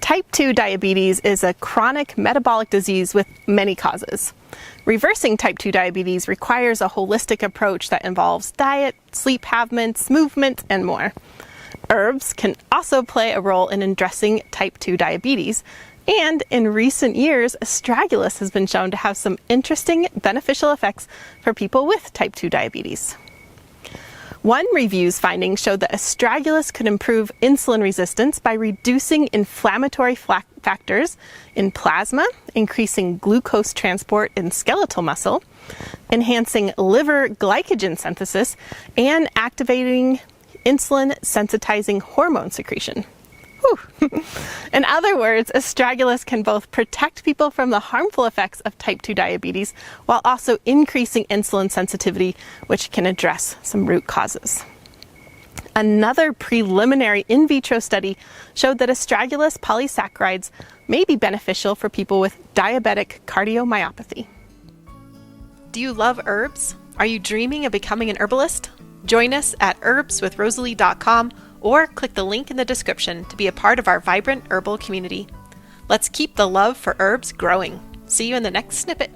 Type 2 diabetes is a chronic metabolic disease with many causes. Reversing type 2 diabetes requires a holistic approach that involves diet, sleep habits, movement, and more. Herbs can also play a role in addressing type 2 diabetes, and in recent years, Astragalus has been shown to have some interesting beneficial effects for people with type 2 diabetes. One review's findings showed that Astragalus could improve insulin resistance by reducing inflammatory factors in plasma, increasing glucose transport in skeletal muscle, enhancing liver glycogen synthesis, and activating insulin sensitizing hormone secretion. In other words, Astragalus can both protect people from the harmful effects of type 2 diabetes while also increasing insulin sensitivity, which can address some root causes. Another preliminary in vitro study showed that Astragalus polysaccharides may be beneficial for people with diabetic cardiomyopathy. Do you love herbs? Are you dreaming of becoming an herbalist? Join us at herbswithrosalee.com or click the link in the description to be a part of our vibrant herbal community. Let's keep the love for herbs growing. See you in the next snippet.